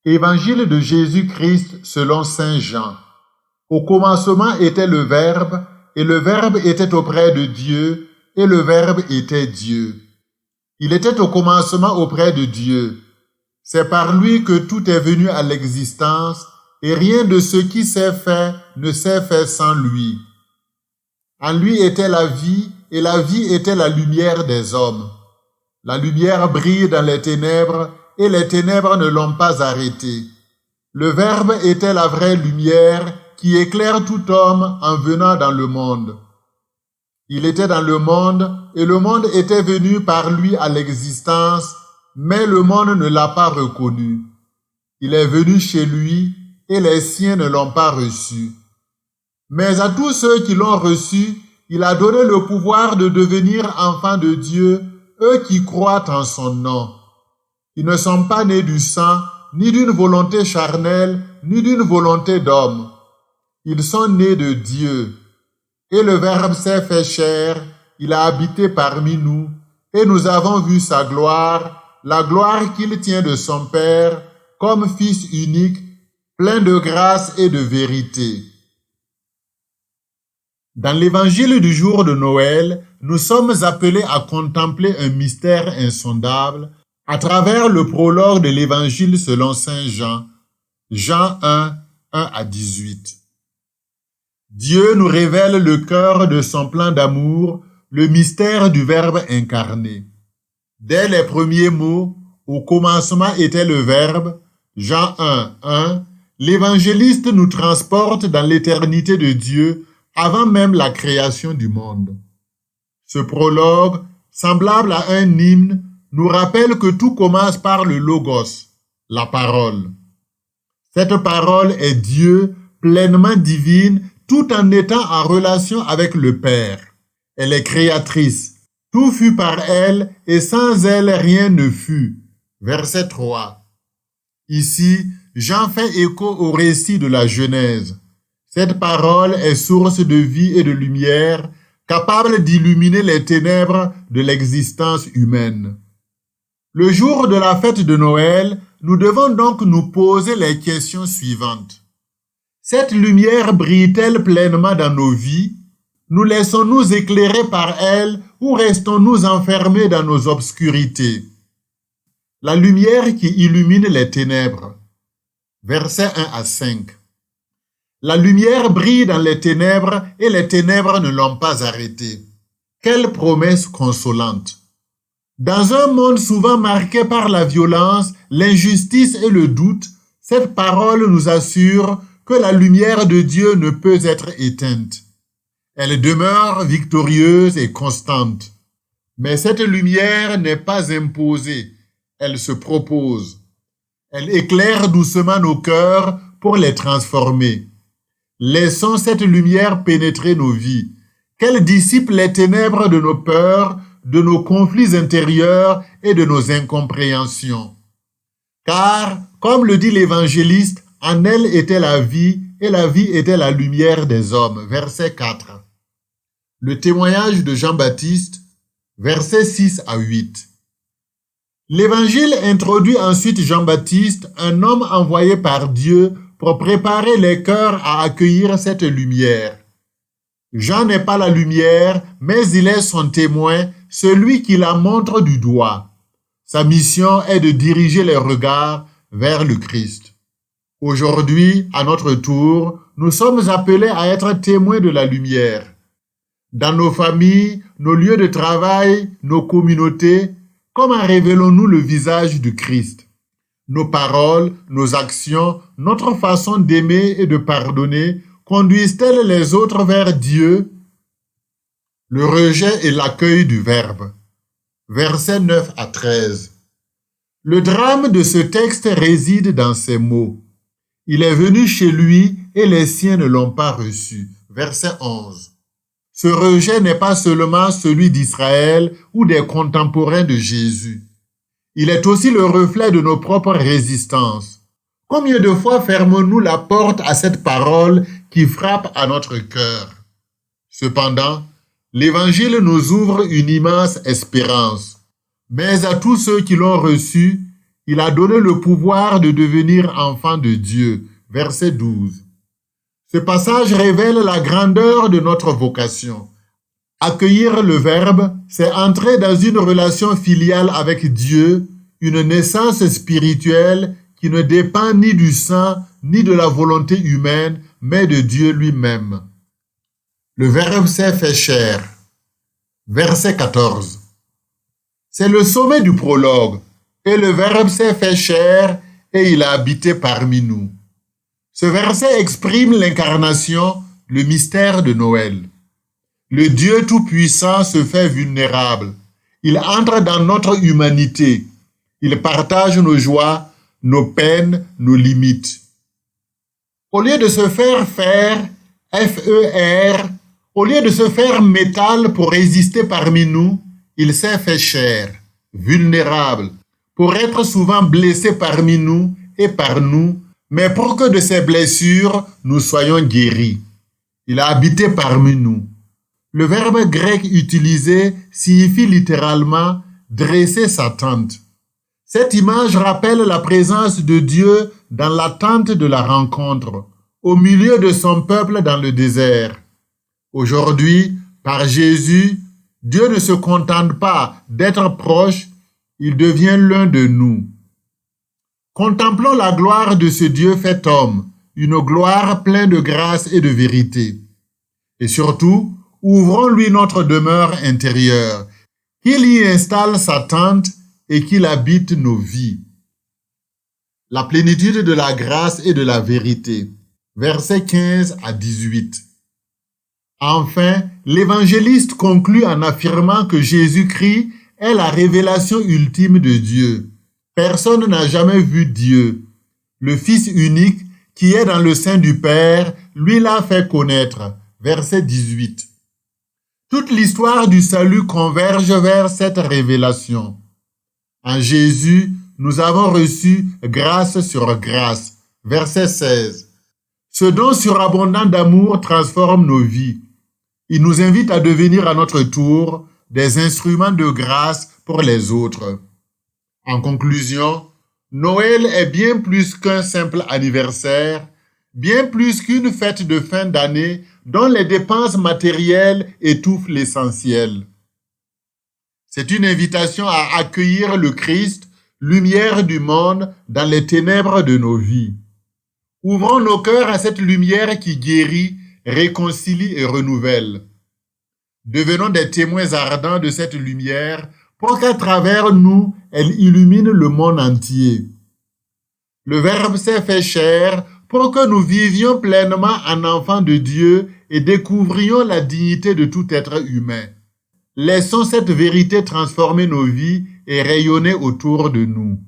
Évangile de Jésus-Christ selon saint Jean. Au commencement était le Verbe, et le Verbe était auprès de Dieu, et le Verbe était Dieu. Il était au commencement auprès de Dieu. C'est par lui que tout est venu à l'existence, et rien de ce qui s'est fait ne s'est fait sans lui. En lui était la vie, et la vie était la lumière des hommes. La lumière brille dans les ténèbres, et les ténèbres ne l'ont pas arrêté. Le Verbe était la vraie lumière qui éclaire tout homme en venant dans le monde. Il était dans le monde, et le monde était venu par lui à l'existence, mais le monde ne l'a pas reconnu. Il est venu chez lui, et les siens ne l'ont pas reçu. Mais à tous ceux qui l'ont reçu, il a donné le pouvoir de devenir enfants de Dieu, eux qui croient en son nom. Ils ne sont pas nés du sang, ni d'une volonté charnelle, ni d'une volonté d'homme. Ils sont nés de Dieu. Et le Verbe s'est fait chair, il a habité parmi nous, et nous avons vu sa gloire, la gloire qu'il tient de son Père, comme Fils unique, plein de grâce et de vérité. Dans l'évangile du jour de Noël, nous sommes appelés à contempler un mystère insondable à travers le prologue de l'évangile selon saint Jean, Jean 1, 1 à 18. Dieu nous révèle le cœur de son plan d'amour, le mystère du Verbe incarné. Dès les premiers mots, au commencement était le Verbe, Jean 1, 1, l'évangéliste nous transporte dans l'éternité de Dieu avant même la création du monde. Ce prologue, semblable à un hymne, nous rappelle que tout commence par le Logos, la parole. Cette parole est Dieu, pleinement divine, tout en étant en relation avec le Père. Elle est créatrice. Tout fut par elle, et sans elle rien ne fut. Verset 3. Ici, Jean fait écho au récit de la Genèse. Cette parole est source de vie et de lumière, capable d'illuminer les ténèbres de l'existence humaine. Le jour de la fête de Noël, nous devons donc nous poser les questions suivantes. Cette lumière brille-t-elle pleinement dans nos vies? Nous laissons-nous éclairer par elle ou restons-nous enfermés dans nos obscurités? La lumière qui illumine les ténèbres. Versets 1 à 5. La lumière brille dans les ténèbres et les ténèbres ne l'ont pas arrêtée. Quelle promesse consolante! Dans un monde souvent marqué par la violence, l'injustice et le doute, cette parole nous assure que la lumière de Dieu ne peut être éteinte. Elle demeure victorieuse et constante. Mais cette lumière n'est pas imposée, elle se propose. Elle éclaire doucement nos cœurs pour les transformer. Laissons cette lumière pénétrer nos vies, qu'elle dissipe les ténèbres de nos peurs, de nos conflits intérieurs et de nos incompréhensions. Car, comme le dit l'évangéliste, en elle était la vie, et la vie était la lumière des hommes. Verset 4. Le témoignage de Jean-Baptiste, versets 6 à 8. L'évangile introduit ensuite Jean-Baptiste, un homme envoyé par Dieu pour préparer les cœurs à accueillir cette lumière. Jean n'est pas la lumière, mais il est son témoin, celui qui la montre du doigt. Sa mission est de diriger les regards vers le Christ. Aujourd'hui, à notre tour, nous sommes appelés à être témoins de la lumière. Dans nos familles, nos lieux de travail, nos communautés, comment révélons-nous le visage du Christ? Nos paroles, nos actions, notre façon d'aimer et de pardonner conduisent-elles les autres vers Dieu? Le rejet et l'accueil du Verbe. Versets 9 à 13. Le drame de ce texte réside dans ces mots. Il est venu chez lui et les siens ne l'ont pas reçu. Verset 11. Ce rejet n'est pas seulement celui d'Israël ou des contemporains de Jésus. Il est aussi le reflet de nos propres résistances. Combien de fois fermons-nous la porte à cette parole qui frappe à notre cœur? Cependant, l'Évangile nous ouvre une immense espérance. Mais à tous ceux qui l'ont reçu, Il a donné le pouvoir de devenir enfant de Dieu. Verset 12. Ce passage révèle la grandeur de notre vocation. Accueillir le Verbe, c'est entrer dans une relation filiale avec Dieu, une naissance spirituelle qui ne dépend ni du sang ni de la volonté humaine, mais de Dieu lui-même. Le Verbe s'est fait chair. Verset 14. C'est le sommet du prologue. Et le Verbe s'est fait chair et il a habité parmi nous. Ce verset exprime l'incarnation, le mystère de Noël. Le Dieu Tout-Puissant se fait vulnérable. Il entre dans notre humanité. Il partage nos joies, nos peines, nos limites. Au lieu de se faire faire, F-E-R, au lieu de se faire métal pour résister parmi nous, il s'est fait chair, vulnérable, pour être souvent blessé parmi nous et par nous, mais pour que de ses blessures, nous soyons guéris. Il a habité parmi nous. Le verbe grec utilisé signifie littéralement « dresser sa tente ». Cette image rappelle la présence de Dieu dans la tente de la rencontre, au milieu de son peuple dans le désert. Aujourd'hui, par Jésus, Dieu ne se contente pas d'être proche, il devient l'un de nous. Contemplons la gloire de ce Dieu fait homme, une gloire pleine de grâce et de vérité. Et surtout, ouvrons-lui notre demeure intérieure, qu'il y installe sa tente et qu'il habite nos vies. La plénitude de la grâce et de la vérité. Versets 15 à 18. Enfin, l'évangéliste conclut en affirmant que Jésus-Christ est la révélation ultime de Dieu. Personne n'a jamais vu Dieu. Le Fils unique, qui est dans le sein du Père, lui l'a fait connaître. Verset 18. Toute l'histoire du salut converge vers cette révélation. En Jésus, nous avons reçu grâce sur grâce. Verset 16. Ce don surabondant d'amour transforme nos vies. Il nous invite à devenir à notre tour des instruments de grâce pour les autres. En conclusion, Noël est bien plus qu'un simple anniversaire, bien plus qu'une fête de fin d'année dont les dépenses matérielles étouffent l'essentiel. C'est une invitation à accueillir le Christ, lumière du monde, dans les ténèbres de nos vies. Ouvrons nos cœurs à cette lumière qui guérit, réconcilie et renouvelle. Devenons des témoins ardents de cette lumière pour qu'à travers nous, elle illumine le monde entier. Le Verbe s'est fait chair pour que nous vivions pleinement en enfants de Dieu et découvrions la dignité de tout être humain. Laissons cette vérité transformer nos vies et rayonner autour de nous.